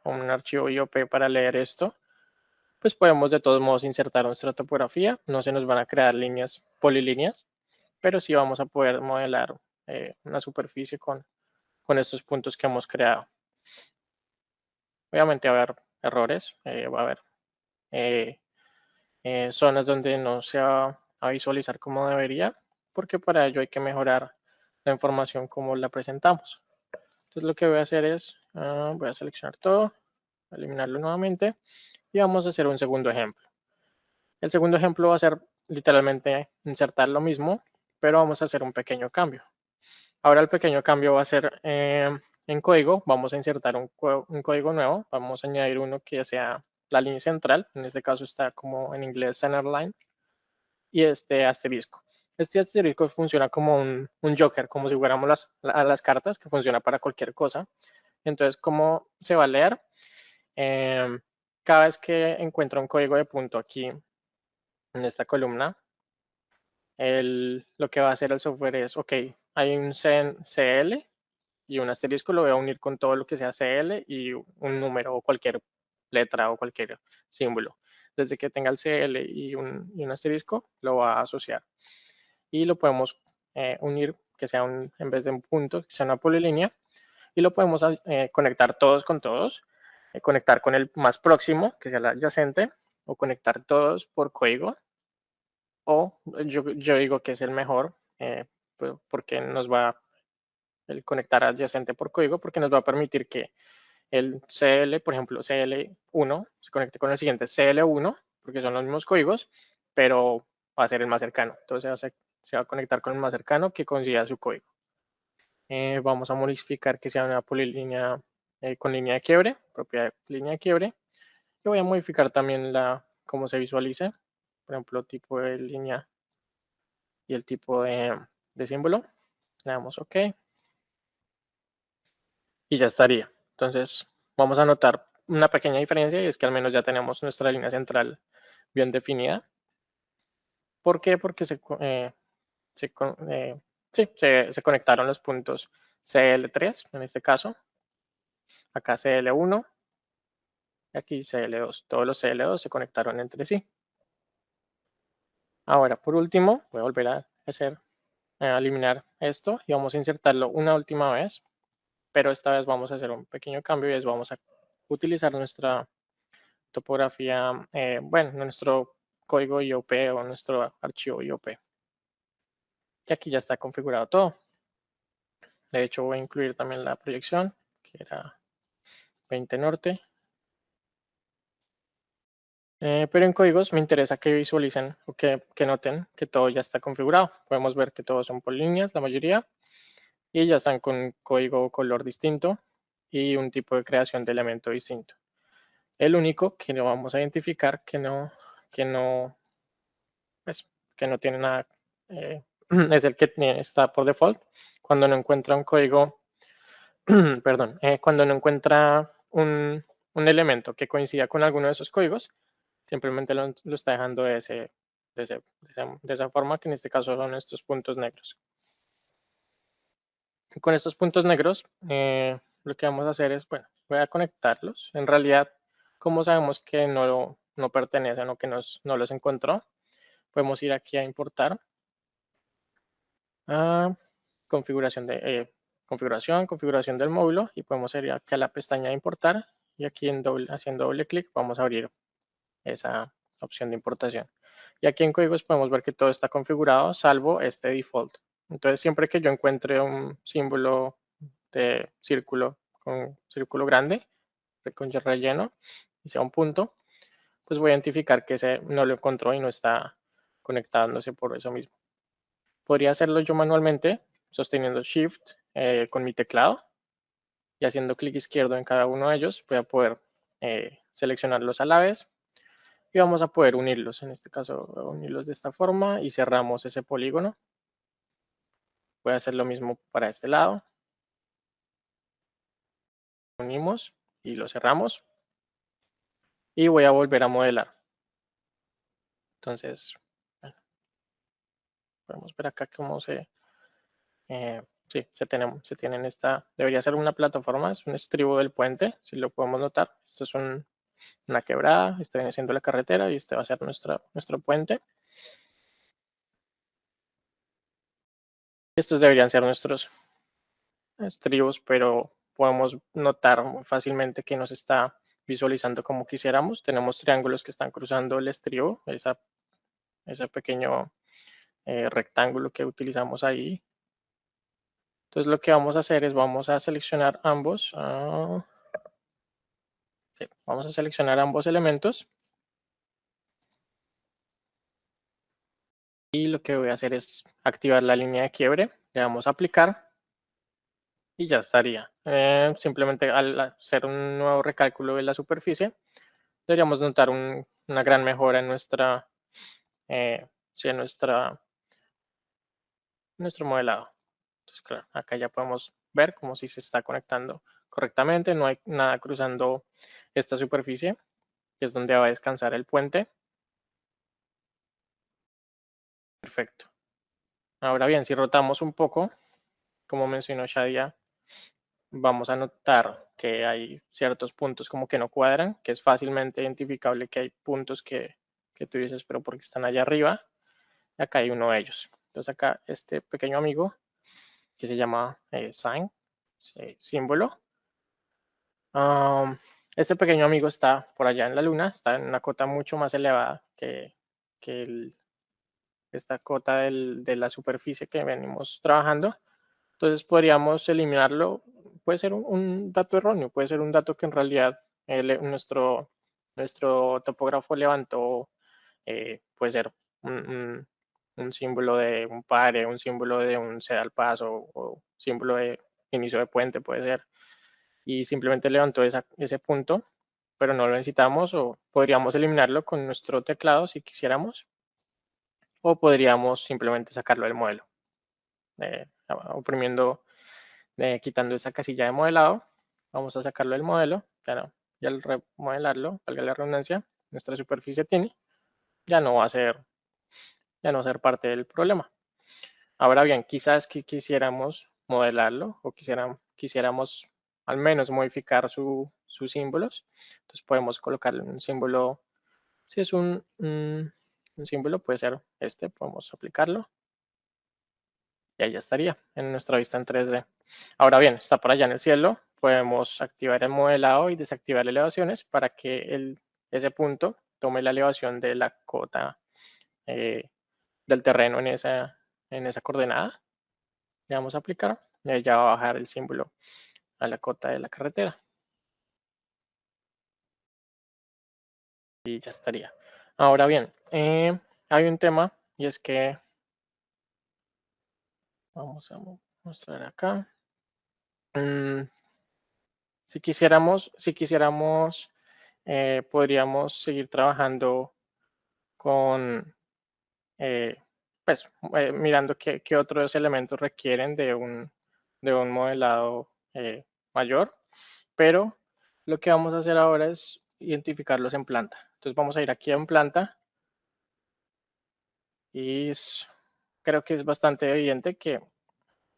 o un archivo IOP para leer esto, pues podemos de todos modos insertar nuestra topografía. No se nos van a crear líneas polilíneas, pero sí vamos a poder modelar una superficie con estos puntos que hemos creado. Obviamente va a haber errores, va a haber zonas donde no se va a visualizar como debería, porque para ello hay que mejorar la información como la presentamos. Entonces lo que voy a hacer es, voy a seleccionar todo, eliminarlo nuevamente y vamos a hacer un segundo ejemplo. El segundo ejemplo va a ser literalmente insertar lo mismo, pero vamos a hacer un pequeño cambio. Ahora el pequeño cambio va a ser en código, vamos a insertar un código nuevo, vamos a añadir uno que sea la línea central, en este caso está como en inglés centerline, y este asterisco. Este asterisco funciona como un joker, como si fuéramos las cartas, que funciona para cualquier cosa. Entonces, ¿cómo se va a leer? Cada vez que encuentra un código de punto aquí en esta columna, lo que va a hacer el software es, ok, hay un CL y un asterisco, lo voy a unir con todo lo que sea CL y un número o cualquier letra o cualquier símbolo. Desde que tenga el CL y un asterisco, lo va a asociar. Y lo podemos unir, que sea en vez de un punto, que sea una polilínea, y lo podemos conectar todos con todos, conectar con el más próximo, que sea el adyacente, o conectar todos por código, o yo digo que es el mejor, porque nos va el conectar adyacente por código, porque nos va a permitir que el CL, por ejemplo, CL1, se conecte con el siguiente CL1, porque son los mismos códigos, pero va a ser el más cercano. Entonces se va a conectar con el más cercano que coincida su código. Vamos a modificar que sea una polilínea con línea de quiebre, propia línea de quiebre. Y voy a modificar también cómo se visualice, por ejemplo, tipo de línea y el tipo de símbolo. Le damos OK. Y ya estaría. Entonces, vamos a notar una pequeña diferencia y es que al menos ya tenemos nuestra línea central bien definida. ¿Por qué? Porque se conectaron los puntos CL3, en este caso, acá CL1 y aquí CL2. Todos los CL2 se conectaron entre sí. Ahora, por último, voy a volver a eliminar esto y vamos a insertarlo una última vez, pero esta vez vamos a hacer un pequeño cambio y es vamos a utilizar nuestra topografía, nuestro código IOP o nuestro archivo IOP. Y aquí ya está configurado todo. De hecho, voy a incluir también la proyección, que era 20 norte. Pero en códigos me interesa que visualicen o que noten que todo ya está configurado. Podemos ver que todos son por líneas, la mayoría, y ya están con código color distinto y un tipo de creación de elemento distinto. El único que no vamos a identificar pues, que no tiene nada, es el que está por default. Cuando no encuentra un código, perdón, cuando no encuentra un elemento que coincida con alguno de esos códigos, simplemente lo está dejando de esa forma, que en este caso son estos puntos negros. Con estos puntos negros, lo que vamos a hacer es, bueno, voy a conectarlos. En realidad, como sabemos que no pertenecen o que no los encontró, podemos ir aquí a importar, a configuración del módulo, y podemos ir aquí a la pestaña de importar, y aquí haciendo doble clic vamos a abrir esa opción de importación. Y aquí en códigos podemos ver que todo está configurado salvo este default. Entonces, siempre que yo encuentre un símbolo de círculo con círculo grande, con relleno, y sea un punto, pues voy a identificar que ese no lo encontró y no está conectándose por eso mismo. Podría hacerlo yo manualmente, sosteniendo Shift con mi teclado y haciendo clic izquierdo en cada uno de ellos. Voy a poder seleccionarlos a la vez y vamos a poder unirlos. En este caso, unirlos de esta forma y cerramos ese polígono. Voy a hacer lo mismo para este lado. Unimos y lo cerramos. Y voy a volver a modelar. Entonces, bueno, podemos ver acá cómo sí, se tienen debería ser una plataforma, es un estribo del puente, si lo podemos notar. Esto es una quebrada, esta viene siendo la carretera y este va a ser nuestro puente. Estos deberían ser nuestros estribos, pero podemos notar muy fácilmente que nos está visualizando como quisiéramos. Tenemos triángulos que están cruzando el estribo, ese pequeño rectángulo que utilizamos ahí. Entonces lo que vamos a hacer es vamos a seleccionar ambos. Sí, vamos a seleccionar ambos elementos. Y lo que voy a hacer es activar la línea de quiebre. Le damos a aplicar. Y ya estaría. Simplemente al hacer un nuevo recálculo de la superficie, deberíamos notar una gran mejora en sí, en nuestro modelado. Entonces, claro, acá ya podemos ver como si se está conectando correctamente, no hay nada cruzando esta superficie, que es donde va a descansar el puente. Perfecto. Ahora bien, si rotamos un poco, como mencionó Shadia, vamos a notar que hay ciertos puntos como que no cuadran, que es fácilmente identificable que hay puntos que tú dices, pero porque están allá arriba. Acá hay uno de ellos. Entonces acá este pequeño amigo que se llama sign, símbolo. Este pequeño amigo está por allá en la luna, está en una cota mucho más elevada que esta cota de la superficie que venimos trabajando. Entonces podríamos eliminarlo. Puede ser un dato erróneo, puede ser un dato que en realidad nuestro topógrafo levantó, puede ser un símbolo de un pare, un símbolo de un ceda al paso o símbolo de inicio de puente, puede ser. Y simplemente levantó ese punto, pero no lo necesitamos, o podríamos eliminarlo con nuestro teclado si quisiéramos, o podríamos simplemente sacarlo del modelo, oprimiendo, quitando esa casilla de modelado. Vamos a sacarlo del modelo, ya al remodelarlo, valga la redundancia, nuestra superficie tiene, ya no va a ser parte del problema. Ahora bien, quizás que quisiéramos modelarlo o quisiéramos al menos modificar sus símbolos. Entonces podemos colocarle un símbolo. Si es un símbolo, puede ser este, podemos aplicarlo. Y ahí ya estaría en nuestra vista en 3D. Ahora bien, está por allá en el cielo. Podemos activar el modelado y desactivar elevaciones para que ese punto tome la elevación de la cota del terreno en esa coordenada. Le vamos a aplicar y ya va a bajar el símbolo a la cota de la carretera. Y ya estaría. Ahora bien, hay un tema y es que vamos a mostrar acá. Si quisiéramos, podríamos seguir trabajando con, pues, mirando qué otros elementos requieren de un modelado mayor, pero lo que vamos a hacer ahora es identificarlos en planta. Entonces vamos a ir aquí en planta y creo que es bastante evidente que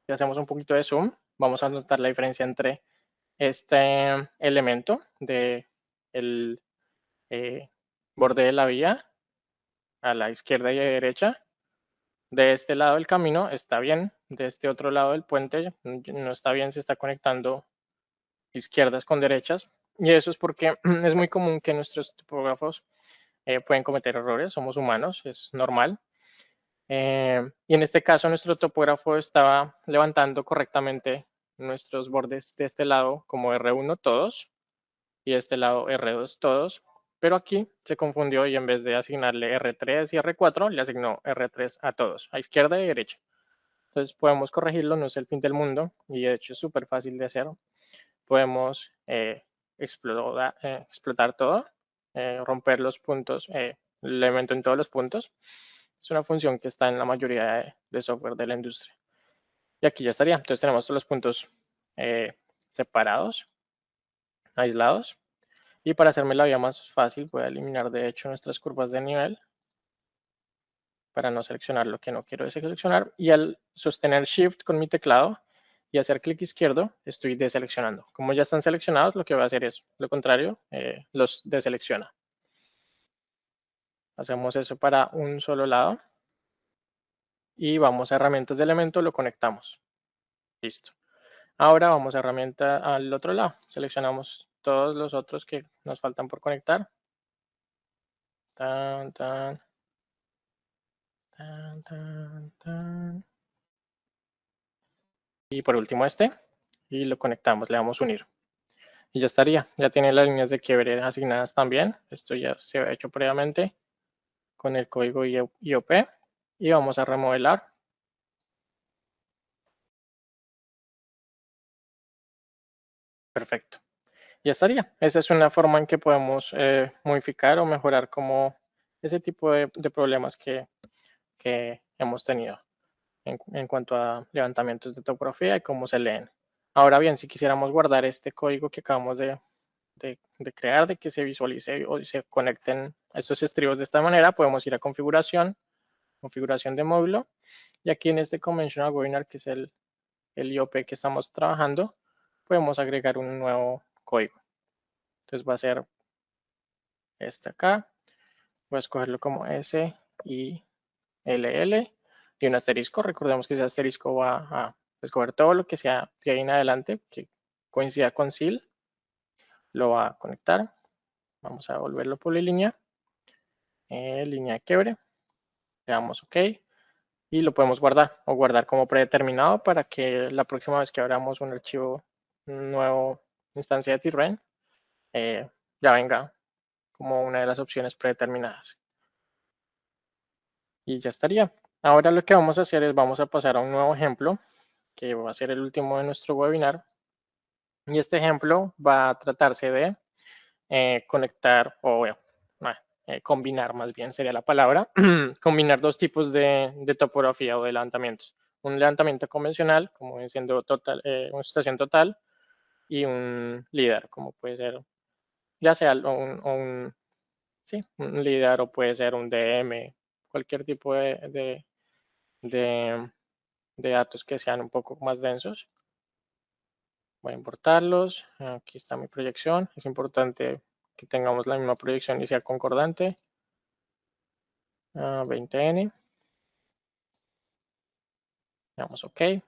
si hacemos un poquito de zoom, vamos a notar la diferencia entre este elemento de el borde de la vía a la izquierda y a la derecha. De este lado del camino está bien, de este otro lado del puente no está bien, se está conectando izquierdas con derechas. Y eso es porque es muy común que nuestros topógrafos pueden cometer errores, somos humanos, es normal. Y en este caso nuestro topógrafo estaba levantando correctamente nuestros bordes de este lado como R1 todos y de este lado R2 todos, pero aquí se confundió y en vez de asignarle R3 y R4 le asignó R3 a todos, a izquierda y derecha. Entonces podemos corregirlo, no es el fin del mundo y de hecho es súper fácil de hacer. Podemos explotar todo, romper los puntos, el elemento en todos los puntos. Es una función que está en la mayoría de software de la industria. Y aquí ya estaría. Entonces tenemos todos los puntos separados, aislados. Y para hacerme la vida más fácil, voy a eliminar de hecho nuestras curvas de nivel para no seleccionar lo que no quiero seleccionar. Y al sostener Shift con mi teclado y hacer clic izquierdo, estoy deseleccionando. Como ya están seleccionados, lo que voy a hacer es lo contrario, los deselecciona. Hacemos eso para un solo lado. Y vamos a herramientas de elemento, lo conectamos. Listo. Ahora vamos a herramienta al otro lado. Seleccionamos todos los otros que nos faltan por conectar. Tan, tan, tan, tan, tan. Y por último este. Y lo conectamos, le damos unir. Y ya estaría. Ya tiene las líneas de quiebre asignadas también. Esto ya se ha hecho previamente con el código IOP. Y vamos a remodelar. Perfecto. Ya estaría. Esa es una forma en que podemos modificar o mejorar como ese tipo de problemas que hemos tenido en cuanto a levantamientos de topografía y cómo se leen. Ahora bien, si quisiéramos guardar este código que acabamos de crear, de que se visualice o se conecten estos estribos de esta manera, podemos ir a configuración, configuración de módulo, y aquí en este Conventional Webinar, que es el IOP que estamos trabajando, podemos agregar un nuevo código. Entonces va a ser este acá, voy a escogerlo como SILL y un asterisco. Recordemos que ese asterisco va a escoger todo lo que sea de ahí en adelante que coincida con SIL, lo va a conectar. Vamos a volverlo polilínea, línea de quiebre, le damos OK y lo podemos guardar o guardar como predeterminado para que la próxima vez que abramos un archivo nuevo, instancia de T-RAN, ya venga como una de las opciones predeterminadas. Y ya estaría. Ahora lo que vamos a hacer es vamos a pasar a un nuevo ejemplo que va a ser el último de nuestro webinar. Y este ejemplo va a tratarse de conectar o combinar, más bien sería la palabra, combinar dos tipos de topografía o de levantamientos. Un levantamiento convencional, como viene siendo una estación total, y un LIDAR, como puede ser ya sea un LIDAR o puede ser un DM, cualquier tipo de datos que sean un poco más densos. Voy a importarlos. Aquí está mi proyección. Es importante que tengamos la misma proyección y sea concordante. 20N. Damos OK. Entonces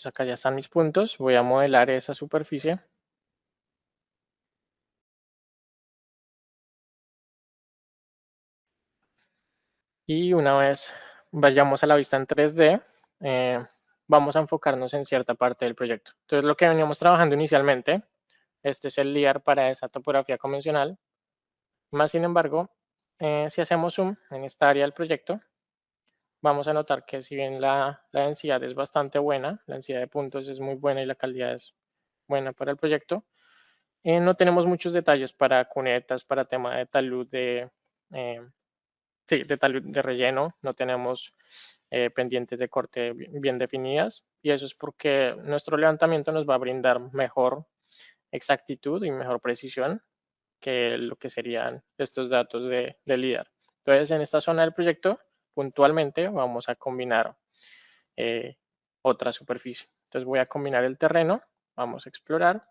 acá ya están mis puntos. Voy a modelar esa superficie. Y una vez vayamos a la vista en 3D, vamos a enfocarnos en cierta parte del proyecto. Entonces lo que veníamos trabajando inicialmente, este es el LIDAR para esa topografía convencional. Más sin embargo, si hacemos zoom en esta área del proyecto, vamos a notar que si bien la densidad es bastante buena, la densidad de puntos es muy buena y la calidad es buena para el proyecto, no tenemos muchos detalles para cunetas, para tema de talud de talud de relleno, no tenemos pendientes de corte bien definidas y eso es porque nuestro levantamiento nos va a brindar mejor exactitud y mejor precisión que lo que serían estos datos de LIDAR. Entonces, en esta zona del proyecto, puntualmente vamos a combinar otra superficie. Entonces voy a combinar el terreno, vamos a explorar,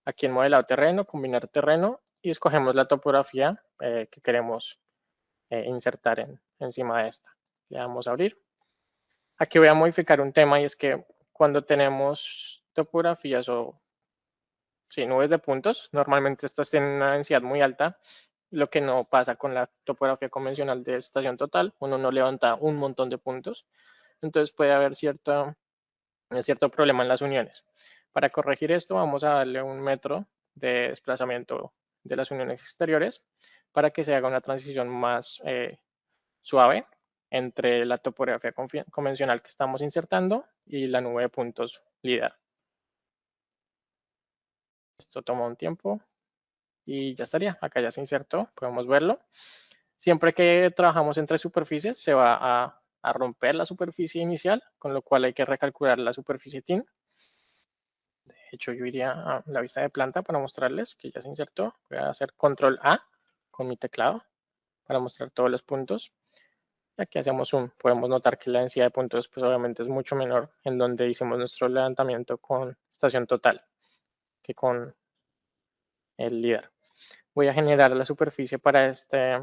aquí en modelado terreno, combinar terreno y escogemos la topografía que queremos insertar encima de esta. Le damos a abrir. Aquí voy a modificar un tema y es que cuando tenemos topografías o nubes de puntos, normalmente estas tienen una densidad muy alta, lo que no pasa con la topografía convencional de estación total, uno no levanta un montón de puntos, entonces puede haber cierto problema en las uniones. Para corregir esto vamos a darle un metro de desplazamiento de las uniones exteriores para que se haga una transición más suave entre la topografía convencional que estamos insertando y la nube de puntos LIDAR. Esto toma un tiempo y ya estaría. Acá ya se insertó, podemos verlo. Siempre que trabajamos entre superficies se va a romper la superficie inicial, con lo cual hay que recalcular la superficie TIN. De hecho, yo iría a la vista de planta para mostrarles que ya se insertó. Voy a hacer control A con mi teclado para mostrar todos los puntos. Y aquí hacemos zoom. Podemos notar que la densidad de puntos pues obviamente es mucho menor en donde hicimos nuestro levantamiento con estación total que con el LIDAR. Voy a generar la superficie para este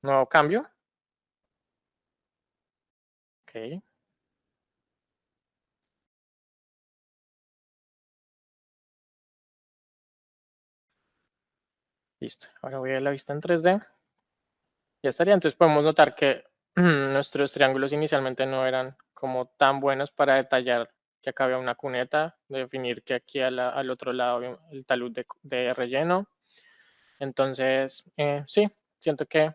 nuevo cambio. Ok. Listo. Ahora voy a la vista en 3D. Ya estaría. Entonces podemos notar que nuestros triángulos inicialmente no eran como tan buenos para detallar que acá había una cuneta, definir que aquí al otro lado había el talud de relleno. Entonces, sí, siento que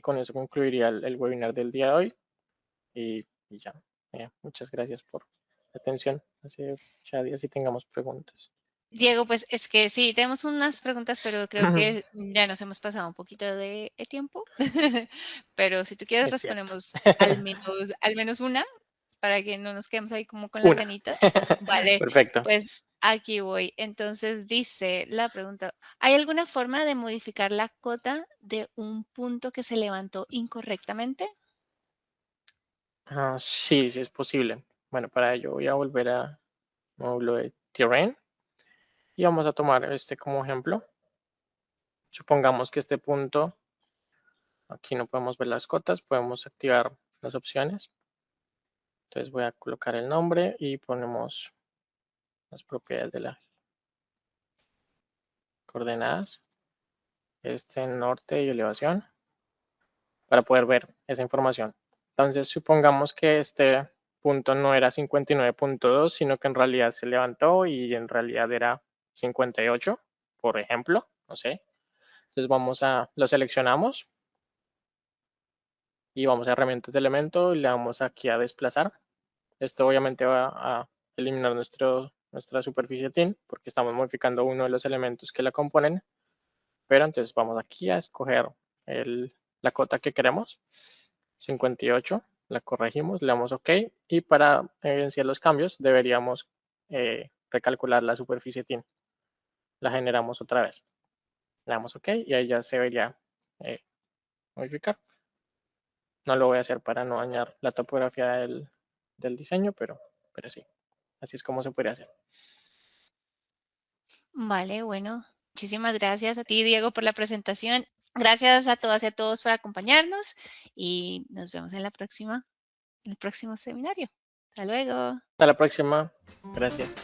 con eso concluiría el webinar del día de hoy. Y ya. Muchas gracias por la atención. Hace muchos días si tengamos preguntas. Diego, pues es que sí, tenemos unas preguntas, pero creo que ya nos hemos pasado un poquito de tiempo. Pero si tú quieres, Es cierto. respondemos al menos una para que no nos quedemos ahí como con las Una. ganitas. Vale, Perfecto. pues aquí voy. Entonces dice la pregunta, ¿hay alguna forma de modificar la cota de un punto que se levantó incorrectamente? Sí, sí es posible. Bueno, para ello voy a volver a módulo de Terrain y vamos a tomar este como ejemplo. Supongamos que este punto, aquí no podemos ver las cotas, podemos activar las opciones. Entonces voy a colocar el nombre y ponemos las propiedades de las coordenadas, norte y elevación, para poder ver esa información. Entonces supongamos que este punto no era 59.2, sino que en realidad se levantó y en realidad era 58, por ejemplo, no sé. Entonces lo seleccionamos y vamos a herramientas de elemento y le damos aquí a desplazar. Esto obviamente va a eliminar nuestra superficie TIN porque estamos modificando uno de los elementos que la componen. Pero entonces vamos aquí a escoger la cota que queremos, 58, la corregimos, le damos OK y para evidenciar los cambios deberíamos recalcular la superficie TIN. La generamos otra vez. Le damos OK y ahí ya se debería modificar. No lo voy a hacer para no dañar la topografía del diseño, pero sí, así es como se puede hacer. Vale, bueno, muchísimas gracias a ti, Diego, por la presentación. Gracias a todas y a todos por acompañarnos y nos vemos en en el próximo seminario. Hasta luego. Hasta la próxima. Gracias.